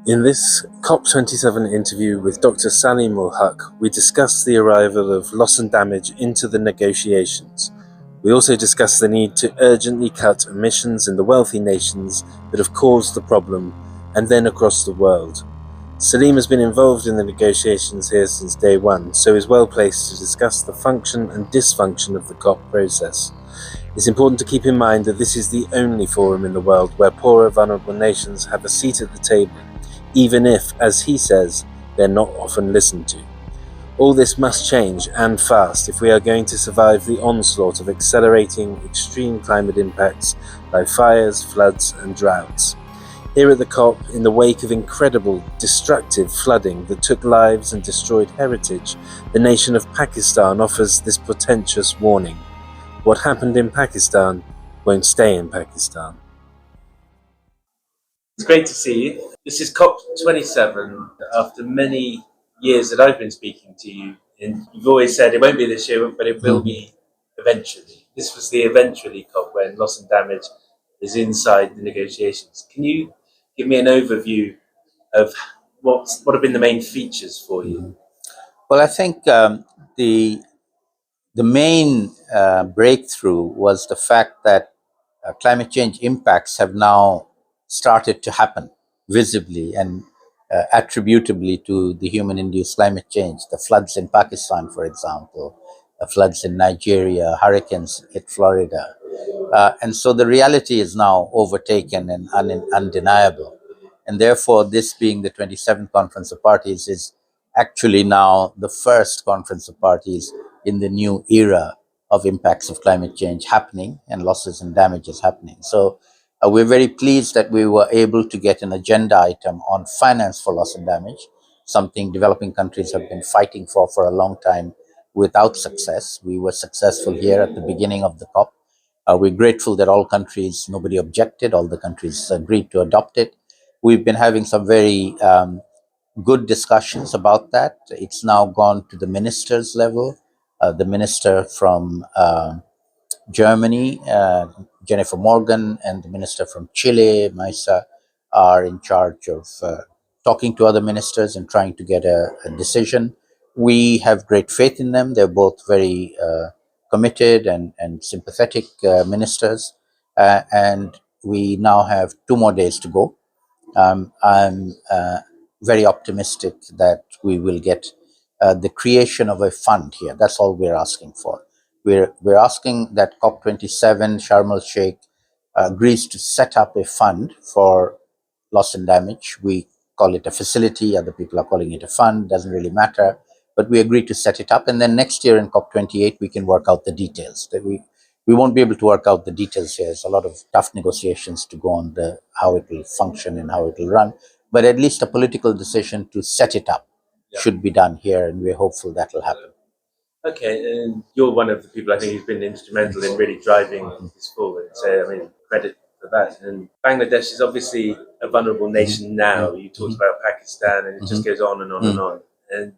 In this COP27 interview with Dr Saleemul Huq, we discuss the arrival of loss and damage into the negotiations. We also discuss the need to urgently cut emissions in the wealthy nations that have caused the problem, and then across the world. Saleem has been involved in the negotiations here since day one, so is well placed to discuss the function and dysfunction of the COP process. It's important to keep in mind that this is the only forum in the world where poorer, vulnerable nations have a seat at the table, even if, as he says, they're not often listened to. All this must change, and fast, if we are going to survive the onslaught of accelerating extreme climate impacts like fires, floods, and droughts. Here at the COP, in the wake of incredible, destructive flooding that took lives and destroyed heritage, the nation of Pakistan offers this portentous warning. What happened in Pakistan won't stay in Pakistan. It's great to see you. This is COP27. After many years that I've been speaking to you, and you've always said it won't be this year, but it will be eventually. This was the eventually COP when loss and damage is inside the negotiations. Can you give me an overview of what have been the main features for you? Well, I think the main breakthrough was the fact that climate change impacts have now started to happen visibly and attributably to the human-induced climate change. The floods in Pakistan, for example, the floods in Nigeria, hurricanes hit Florida. And so the reality is now overtaken and undeniable. And therefore, this being the 27th Conference of Parties is actually now the first Conference of Parties in the new era of impacts of climate change happening and losses and damages happening. So we're very pleased that we were able to get an agenda item on finance for loss and damage, something developing countries have been fighting for a long time without success. We were successful here at the beginning of the COP. We're grateful that all countries, nobody objected, all the countries agreed to adopt it. We've been having some very good discussions about that. It's now gone to the ministers level. The minister from Germany, Jennifer Morgan, and the minister from Chile, Maisa, are in charge of talking to other ministers and trying to get a decision. We have great faith in them. They're both very committed and sympathetic ministers. And we now have 2 more days to go. I'm very optimistic that we will get the creation of a fund here. That's all we're asking for. We're asking that COP27 Sharm el Sheikh agrees to set up a fund for loss and damage. We call it a facility, other people are calling it a fund, doesn't really matter. But we agreed to set it up, and then next year in COP28 we can work out the details. That we won't be able to work out the details here. There's a lot of tough negotiations to go on how it will function and how it will run. But at least a political decision to set it up should be done here, and we're hopeful that will happen. Okay, and you're one of the people I think who's been instrumental in really driving this forward. So, I mean, credit for that. And Bangladesh is obviously a vulnerable nation now. You talked about Pakistan, and it just goes on and on and on. And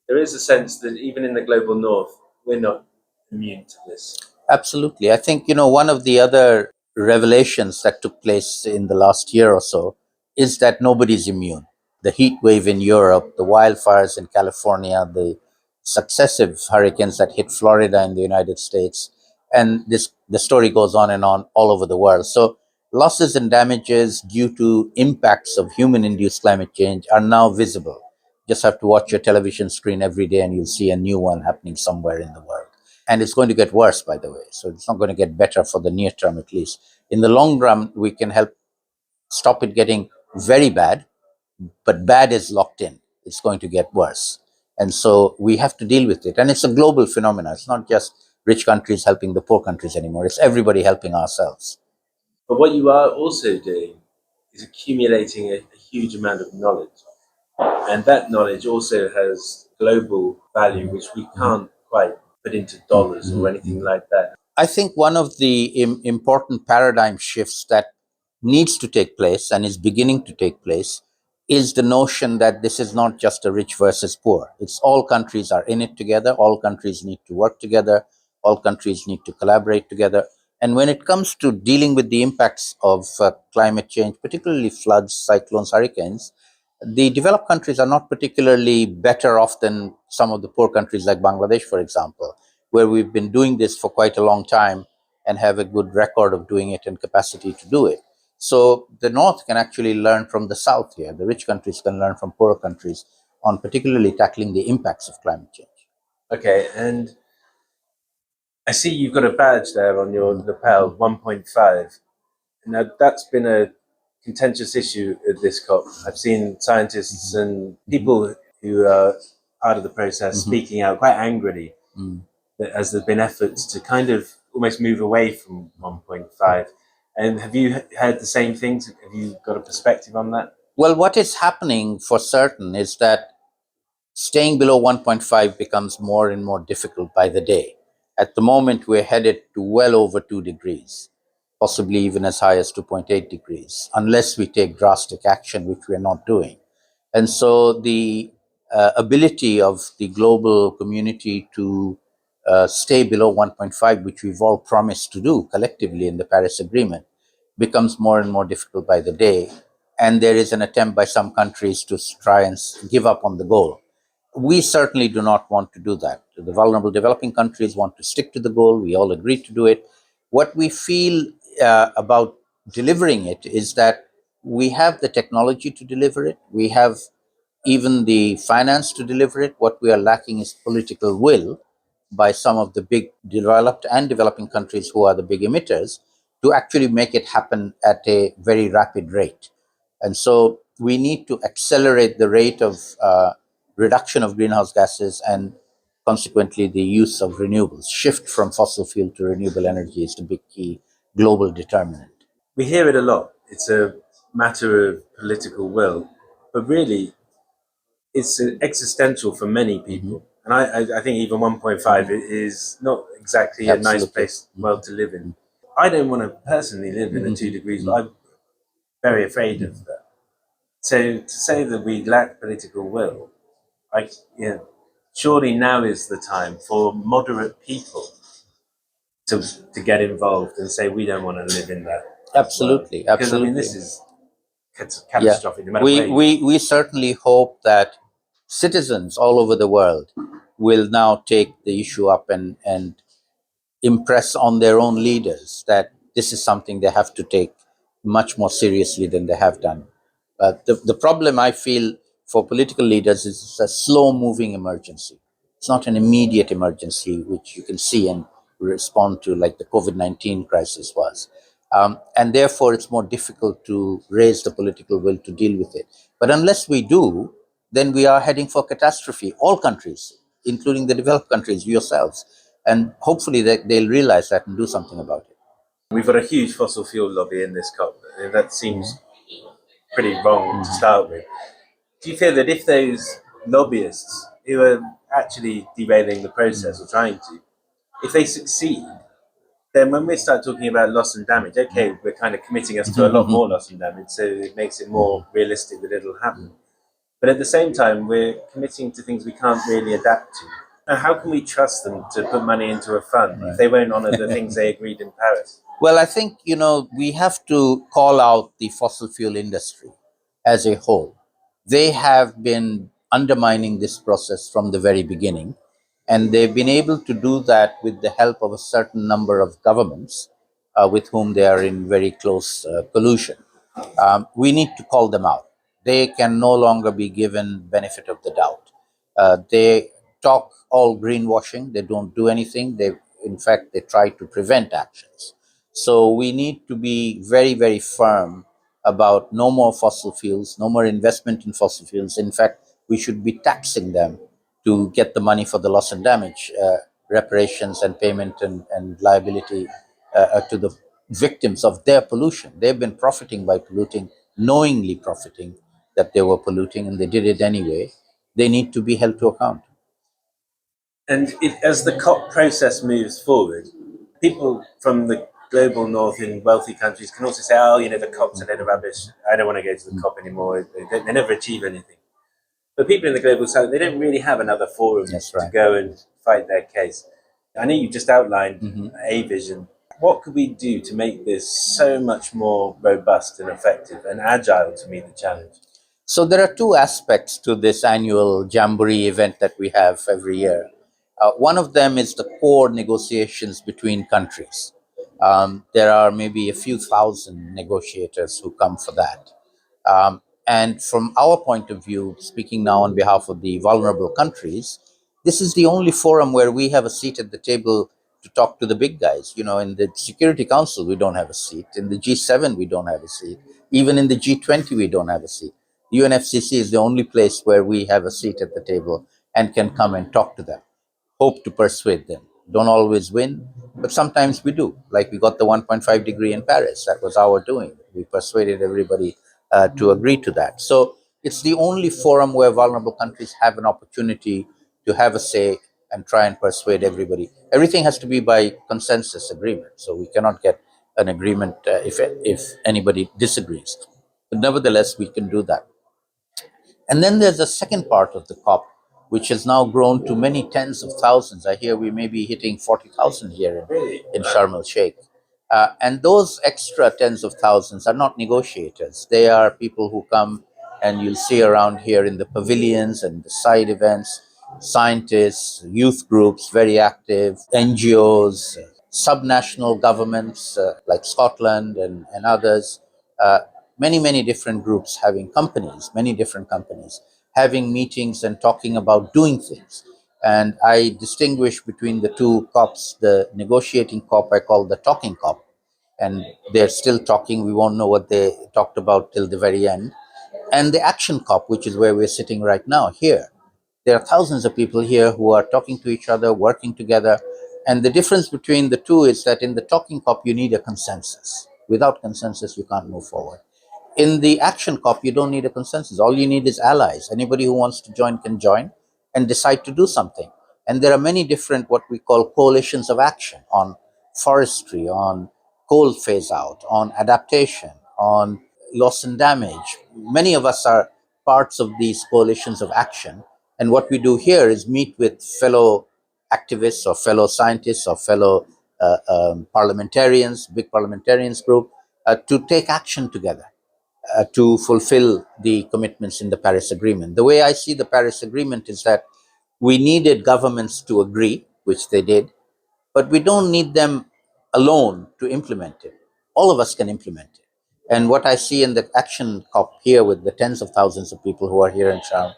there is a sense that even in the global north, we're not immune to this. Absolutely. I think, one of the other revelations that took place in the last year or so is that nobody's immune. The heat wave in Europe, the wildfires in California, the successive hurricanes that hit Florida in the United States, and the story goes on and on all over the world. So losses and damages due to impacts of human-induced climate change are now visible. Just have to watch your television screen every day and you'll see a new one happening somewhere in the world. And it's going to get worse, by the way. So it's not going to get better for the near term, at least. In the long run, we can help stop it getting very bad, but bad is locked in. It's going to get worse. And so we have to deal with it. And it's a global phenomenon. It's not just rich countries helping the poor countries anymore. It's everybody helping ourselves. But what you are also doing is accumulating a huge amount of knowledge. And that knowledge also has global value, which we can't quite put into dollars or anything like that. I think one of the important paradigm shifts that needs to take place and is beginning to take place is the notion that this is not just a rich versus poor. It's all countries are in it together. All countries need to work together. All countries need to collaborate together. And when it comes to dealing with the impacts of climate change, particularly floods, cyclones, hurricanes, The developed countries are not particularly better off than some of the poor countries like Bangladesh, for example, where we've been doing this for quite a long time and have a good record of doing it and capacity to do it. So the North can actually learn from the South here. The rich countries can learn from poorer countries on particularly tackling the impacts of climate change. Okay, and I see you've got a badge there on your lapel, 1.5. Now, that's been a contentious issue at this COP. I've seen scientists and people who are part of the process speaking out quite angrily that as there's been efforts to kind of almost move away from 1.5. And have you heard the same things? Have you got a perspective on that? Well, what is happening for certain is that staying below 1.5 becomes more and more difficult by the day. At the moment, we're headed to well over 2 degrees, possibly even as high as 2.8 degrees, unless we take drastic action, which we're not doing. And so the ability of the global community to stay below 1.5, which we've all promised to do collectively in the Paris Agreement, becomes more and more difficult by the day. And there is an attempt by some countries to try and give up on the goal. We certainly do not want to do that. The vulnerable developing countries want to stick to the goal. We all agree to do it. What we feel about delivering it is that we have the technology to deliver it. We have even the finance to deliver it. What we are lacking is political will by some of the big developed and developing countries who are the big emitters to actually make it happen at a very rapid rate. And so we need to accelerate the rate of reduction of greenhouse gases and consequently the use of renewables. Shift from fossil fuel to renewable energy is the big key global determinant. We hear it a lot. It's a matter of political will, but really, it's existential for many people. And I think even 1.5 is not exactly a nice place, world to live in. I don't want to personally live in the 2 degrees, but I'm very afraid of that. So to say that we lack political will, I, surely now is the time for moderate people to get involved and say we don't want to live in that. Absolutely, world. Because I mean, this is catastrophic. No matter we certainly hope that citizens all over the world will now take the issue up and impress on their own leaders that this is something they have to take much more seriously than they have done. The problem I feel for political leaders is it's a slow moving emergency. It's not an immediate emergency which you can see and respond to like the COVID-19 crisis was. And therefore, it's more difficult to raise the political will to deal with it. But unless we do, then we are heading for catastrophe. All countries, including the developed countries, yourselves. And hopefully they'll realize that and do something about it. We've got a huge fossil fuel lobby in this COP. That seems pretty wrong to start with. Do you feel that if those lobbyists who are actually derailing the process or trying to, if they succeed, then when we start talking about loss and damage, okay, we're kind of committing us to a lot more loss and damage, so it makes it more realistic that it'll happen. But at the same time, we're committing to things we can't really adapt to. Now, how can we trust them to put money into a fund if they won't honour the things they agreed in Paris? Well, I think, we have to call out the fossil fuel industry as a whole. They have been undermining this process from the very beginning, and they've been able to do that with the help of a certain number of governments with whom they are in very close collusion. We need to call them out. They can no longer be given benefit of the doubt. They talk all greenwashing. They don't do anything. In fact, they try to prevent actions. So we need to be very, very firm about no more fossil fuels, no more investment in fossil fuels. In fact, we should be taxing them to get the money for the loss and damage, reparations and payment and liability to the victims of their pollution. They've been profiting by polluting, knowingly profiting that they were polluting, and they did it anyway. They need to be held to account. And as the COP process moves forward, people from the global north in wealthy countries can also say, oh, the COP's a load of rubbish. I don't want to go to the COP anymore. They never achieve anything. But people in the global south, they don't really have another forum to go and fight their case. I know you just outlined a vision. What could we do to make this so much more robust and effective and agile to meet the challenge? So there are two aspects to this annual jamboree event that we have every year. One of them is the core negotiations between countries. There are maybe a few thousand negotiators who come for that. And from our point of view, speaking now on behalf of the vulnerable countries, this is the only forum where we have a seat at the table to talk to the big guys. You know, in the Security Council, we don't have a seat. In the G7, we don't have a seat. Even in the G20, we don't have a seat. The UNFCCC is the only place where we have a seat at the table and can come and talk to them, hope to persuade them. Don't always win, but sometimes we do. Like we got the 1.5 degree in Paris. That was our doing. We persuaded everybody to agree to that. So it's the only forum where vulnerable countries have an opportunity to have a say and try and persuade everybody. Everything has to be by consensus agreement. So we cannot get an agreement if anybody disagrees. But nevertheless, we can do that. And then there's a second part of the COP, which has now grown to many tens of thousands. I hear we may be hitting 40,000 here in Sharm el Sheikh. And those extra tens of thousands are not negotiators. They are people who come and you'll see around here in the pavilions and the side events, scientists, youth groups, very active, NGOs, subnational governments like Scotland and others, uh, many different groups having companies, many different companies, having meetings and talking about doing things. And I distinguish between the two COPs. The negotiating COP I call the talking COP, and they're still talking. We won't know what they talked about till the very end. And the action COP, which is where we're sitting right now here. There are thousands of people here who are talking to each other, working together. And the difference between the two is that in the talking COP, you need a consensus. Without consensus, you can't move forward. In the action COP, you don't need a consensus. All you need is allies. Anybody who wants to join can join and decide to do something. And there are many different, what we call coalitions of action on forestry, on coal phase out, on adaptation, on loss and damage. Many of us are parts of these coalitions of action. And what we do here is meet with fellow activists or fellow scientists or fellow parliamentarians, big parliamentarians group, to take action together to fulfill the commitments in the Paris Agreement. The way I see the Paris Agreement is that we needed governments to agree, which they did, but we don't need them alone to implement it. All of us can implement it. And what I see in the action COP here with the tens of thousands of people who are here in Sharm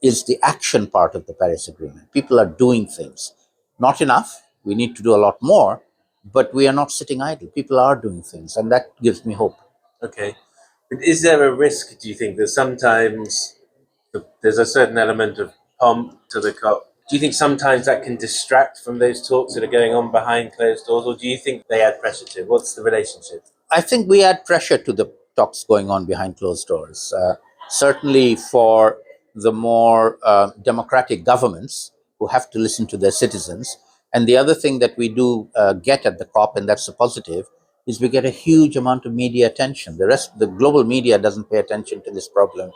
is the action part of the Paris Agreement. People are doing things. Not enough. We need to do a lot more, but we are not sitting idle. People are doing things, and that gives me hope. Okay. But is there a risk, do you think, that sometimes there's a certain element of pomp to the COP? Do you think sometimes that can distract from those talks that are going on behind closed doors, or do you think they add pressure to it? What's the relationship? I think we add pressure to the talks going on behind closed doors. Certainly for the more democratic governments who have to listen to their citizens. And the other thing that we do get at the COP, and that's a positive, is we get a huge amount of media attention. The global media doesn't pay attention to this problem,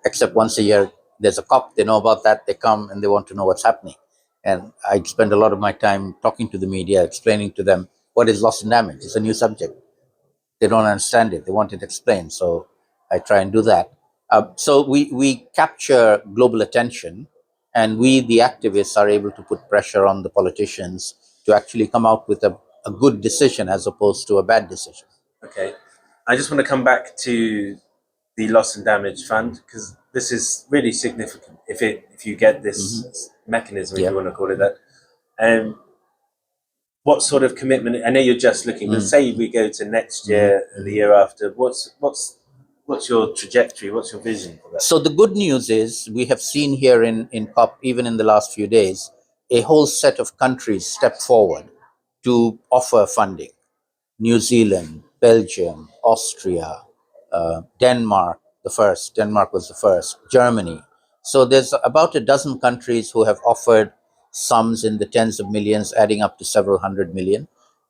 except once a year there's a COP. They know about that. They come and they want to know what's happening. And I spend a lot of my time talking to the media, explaining to them what is loss and damage. It's a new subject. They don't understand it. They want it explained. So I try and do that. So we capture global attention, and we, the activists, are able to put pressure on the politicians to actually come out with a good decision as opposed to a bad decision. Okay. I just want to come back to the loss and damage fund because this is really significant if you get this mechanism, if Yeah. you want to call it that. What sort of commitment? I know you're just looking, but say we go to next year and the year after. What's your trajectory? What's your vision for that? So the good news is we have seen here in COP, even in the last few days, a whole set of countries step forward to offer funding. New Zealand, Belgium, Austria, Denmark, the first. Denmark was the first. Germany. So there's about a dozen countries who have offered sums in the tens of millions, adding up to several hundred million.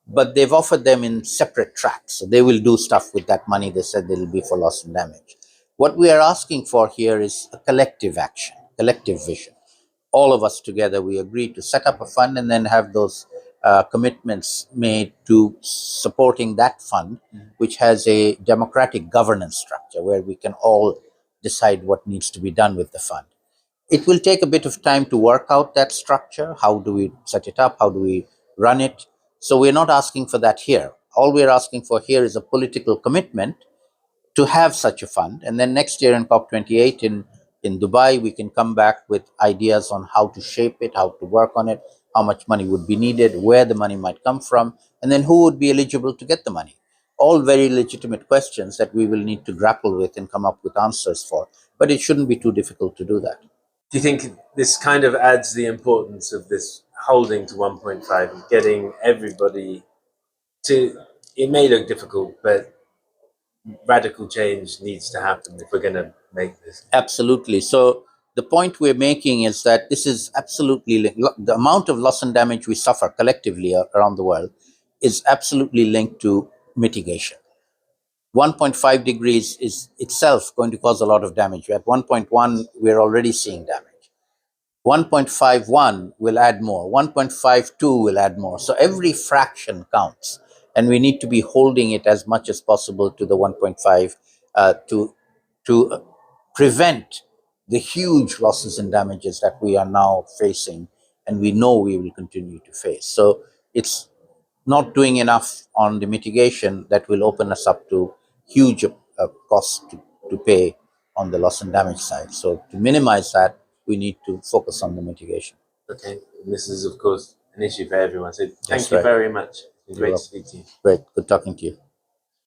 But they've offered them in separate tracks. So they will do stuff with that money. They said it'll be for loss and damage. What we are asking for here is a collective action, collective vision. All of us together, we agree to set up a fund and then have those commitments made to supporting that fund, which has a democratic governance structure where we can all decide what needs to be done with the fund. It will take a bit of time to work out that structure. How do we set it up? How do we run it? So we're not asking for that here. All we're asking for here is a political commitment to have such a fund. And then next year in COP28 in Dubai, we can come back with ideas on how to shape it, how to work on it, how much money would be needed, where the money might come from, and then who would be eligible to get the money. All very legitimate questions that we will need to grapple with and come up with answers for. But it shouldn't be too difficult to do that. Do you think this kind of adds the importance of this holding to 1.5 and getting everybody to? It may look difficult, but radical change needs to happen if we're going to make this. Absolutely. So the point we're making is that this is absolutely the amount of loss and damage we suffer collectively around the world is absolutely linked to mitigation. 1.5 degrees is itself going to cause a lot of damage. At 1.1, we're already seeing damage. 1.51 will add more. 1.52 will add more. So every fraction counts. And we need to be holding it as much as possible to the 1.5 to prevent the huge losses and damages that we are now facing and we know we will continue to face. So it's not doing enough on the mitigation that will open us up to huge costs to pay on the loss and damage side. So to minimize that, we need to focus on the mitigation. Okay, and this is of course an issue for everyone. So thank That's you right. very much. It's been You're great to welcome. speak to you. Great. Good talking to you.